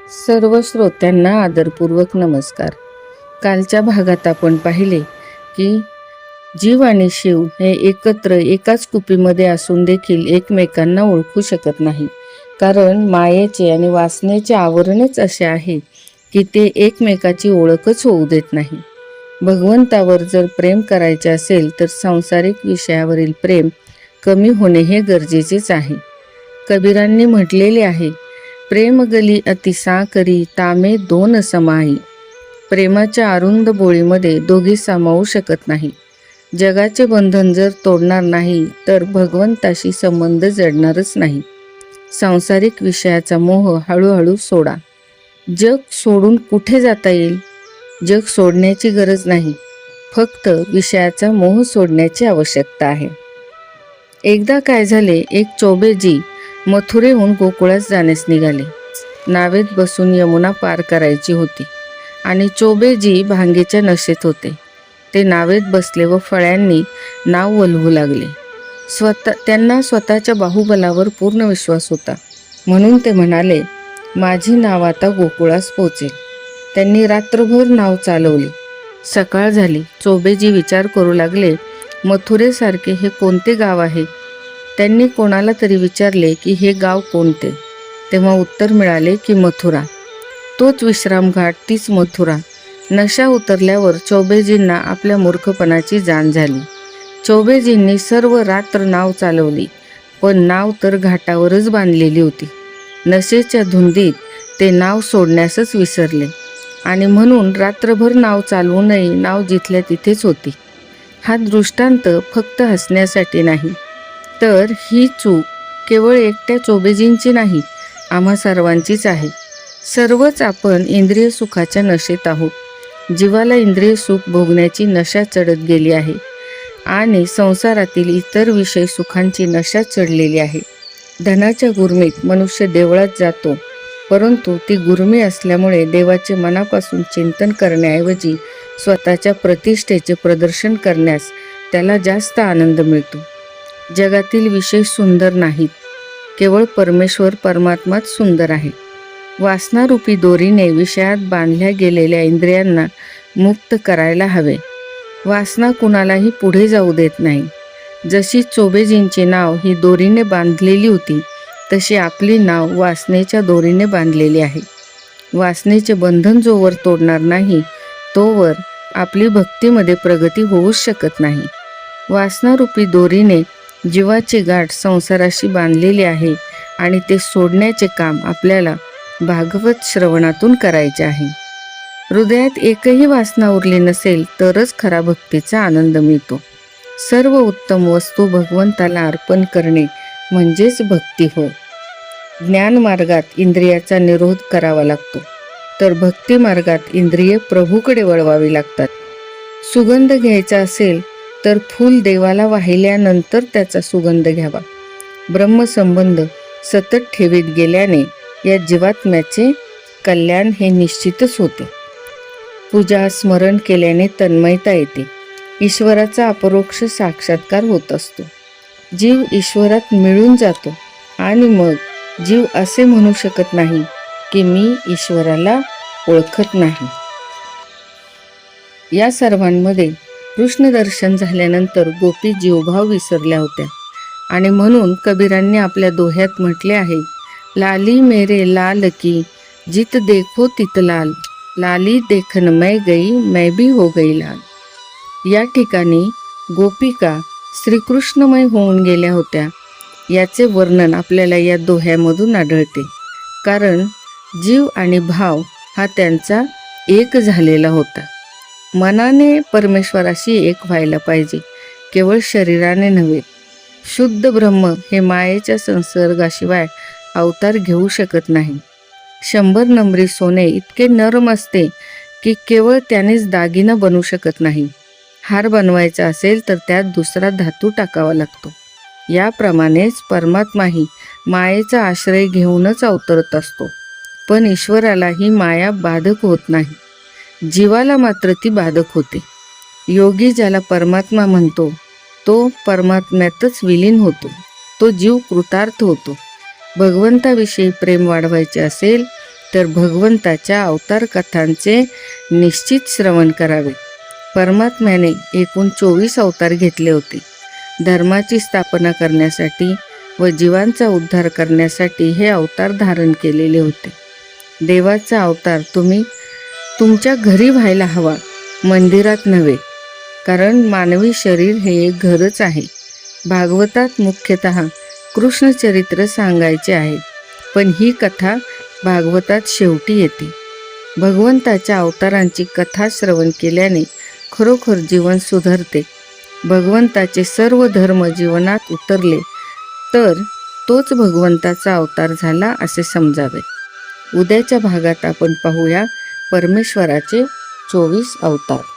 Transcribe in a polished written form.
सर्व श्रोत्यांना आदरपूर्वक नमस्कार. कालच्या भागात आपण पाहिले की जीव आणि शिव हे एकत्र एकाच कुपीमध्ये असून देखील एकमेकांना ओळखू शकत नाही. कारण मायेचे आणि वासनेचे आवरणच असे आहे की ते एकमेकाची ओळखच होऊ देत नाही. भगवंतावर जर प्रेम करायचे असेल तर सांसारिक विषयावरील प्रेम कमी होणे हे गरजेचेच आहे. कबीरांनी म्हटलेले आहे, प्रेम गली अतिसा करी तामे दोन समाई. प्रेमाच्या अरुंद बोळीमध्ये दोघी सामावू शकत नाही. जगाचे बंधन जर तोडणार नाही तर भगवंताशी संबंध जडणारच नाही. सांसारिक विषयाचा मोह हळूहळू सोडा. जग सोडून कुठे जाता येईल? जग सोडण्याची गरज नाही, फक्त विषयाचा मोह सोडण्याची आवश्यकता आहे. एकदा काय झाले, एक चोबेजी मथुरेहून गोकुळात जाण्यास निघाले. नावेत बसून यमुना पार करायची होती आणि चोबेजी भांगेच्या नशेत होते. ते नावेत बसले व फळ्यांनी नाव वलवू लागले. त्यांना स्वतःच्या बाहुबलावर पूर्ण विश्वास होता, म्हणून ते म्हणाले, माझी नाव आता गोकुळास पोचेल. त्यांनी रात्रभर नाव चालवली. सकाळ झाली. चोबेजी विचार करू लागले, मथुरेसारखे हे कोणते गाव आहे? त्यांनी कोणाला तरी विचारले की हे गाव कोणते? तेव्हा उत्तर मिळाले की मथुरा. तोच विश्रामघाट, तीच मथुरा. नशा उतरल्यावर चोबेजींना आपल्या मूर्खपणाची जाण झाली. चोबेजींनी सर्व रात्र नाव चालवली, पण नाव तर घाटावरच बांधलेली होती. नशेच्या धुंदीत ते नाव सोडण्यासच विसरले आणि म्हणून रात्रभर नाव चालवूनही नाव जिथल्या तिथेच होती. हा दृष्टांत फक्त हसण्यासाठी नाही, तर ही चूक केवळ एकट्या चोबेजींची नाही, आम्हा सर्वांचीच आहे. सर्वच आपण इंद्रिय सुखाच्या नशेत आहोत. जीवाला इंद्रिय सुख भोगण्याची नशा चढत गेली आहे आणि संसारातील इतर विषय सुखांची नशा चढलेली आहे. धनाच्या गुरमीत मनुष्य देवळात जातो, परंतु ती गुरमी असल्यामुळे देवाचे मनापासून चिंतन करण्याऐवजी स्वतःच्या प्रतिष्ठेचे प्रदर्शन करण्यास त्याला जास्त आनंद मिळतो. जगातील विषय सुंदर नाहीत, केवळ परमेश्वर परमात्माच सुंदर आहे. वासनारूपी दोरीने विषयात बांधल्या गेलेल्या इंद्रियांना मुक्त करायला हवे. वासना कुणालाही पुढे जाऊ देत नाही. जशी चोबेजींची नाव ही दोरीने बांधलेली होती, तशी आपली नाव वासनेच्या दोरीने बांधलेली आहे. वासनेचे बंधन जोवर तोडणार नाही, तोवर आपली भक्तीमध्ये प्रगती होऊच शकत नाही. वासनारूपी दोरीने जीवाची गाठ संसाराशी बांधलेली आहे आणि ते सोडण्याचे काम आपल्याला भागवत श्रवणातून करायचे आहे. हृदयात एकही वासना उरली नसेल तरच खरा भक्तीचा आनंद मिळतो. सर्व उत्तम वस्तू भगवंताला अर्पण करणे म्हणजेच भक्ती होय. ज्ञान मार्गात इंद्रियाचा निरोध करावा लागतो, तर भक्ती मार्गात इंद्रिये प्रभूकडे वळवावी लागतात. सुगंध घ्यायचा असेल तर फूल देवाला वाहिल्यानंतर त्याचा सुगंध घ्यावा. ब्रह्मसंबंध सतत ठेवीत गेल्याने या जीवात्म्याचे कल्याण हे निश्चितच होते. पूजा स्मरण केल्याने तन्मयता येते. ईश्वराचा अपरोक्ष साक्षात्कार होत असतो. जीव ईश्वरात मिळून जातो आणि मग जीव असे म्हणू शकत नाही की मी ईश्वराला ओळखत नाही. या सर्वांमध्ये कृष्ण दर्शन झाल्यानंतर गोपी जीवभाव विसरल्या होत्या आणि म्हणून कबीरांनी आपल्या दोह्यात म्हटले आहे, लाली मेरे लाल की जित देखो तित लाल, लाली देखन मैं गई मैं भी हो गई लाल. या ठिकाणी गोपिका श्रीकृष्णमय होऊन गेल्या होत्या याचे वर्णन आपल्याला या दोह्यामधून आढळते. कारण जीव आणि भाव हा त्यांचा एक झालेला होता. मनाने परमेश्वराशी एक व्हायला पाहिजे, केवळ शरीराने नव्हे. शुद्ध ब्रह्म हे मायेच्या संसर्गाशिवाय अवतार घेऊ शकत नाही. 100 नंबरी सोने इतके नरम असते की केवळ त्यानेच दागिना बनू शकत नाही. हार बनवायचा असेल तर त्यात दुसरा धातू टाकावा लागतो. याप्रमाणेच परमात्माही मायेचा आश्रय घेऊनच अवतरत असतो, पण ईश्वराला ही माया बाधक होत नाही. जीवाला मात्र ती बाधक होते. योगी ज्याला परमात्मा म्हणतो तो परमात्म्यातच विलीन होतो. तो जीव कृतार्थ होतो. भगवंताविषयी प्रेम वाढवायचे असेल तर भगवंताच्या अवतार कथांचे निश्चित श्रवण करावे. परमात्म्याने एकूण 24 अवतार घेतले होते. धर्माची स्थापना करण्यासाठी व जीवांचा उद्धार करण्यासाठी हे अवतार धारण केलेले होते. देवाचा अवतार तुम्ही तुमच्या घरी व्हायला हवा, मंदिरात नव्हे. कारण मानवी शरीर हे एक घरच आहे. भागवतात मुख्यतः कृष्णचरित्र सांगायचे आहे, पण ही कथा भागवतात शेवटी येते. भगवंताच्या अवतारांची कथा श्रवण केल्याने खरोखर जीवन सुधारते. भगवंताचे सर्व धर्म जीवनात उतरले तर तोच भगवंताचा अवतार झाला असे समजावे. उद्याच्या भागात आपण पाहूया परमेश्वराचे 24 अवतार.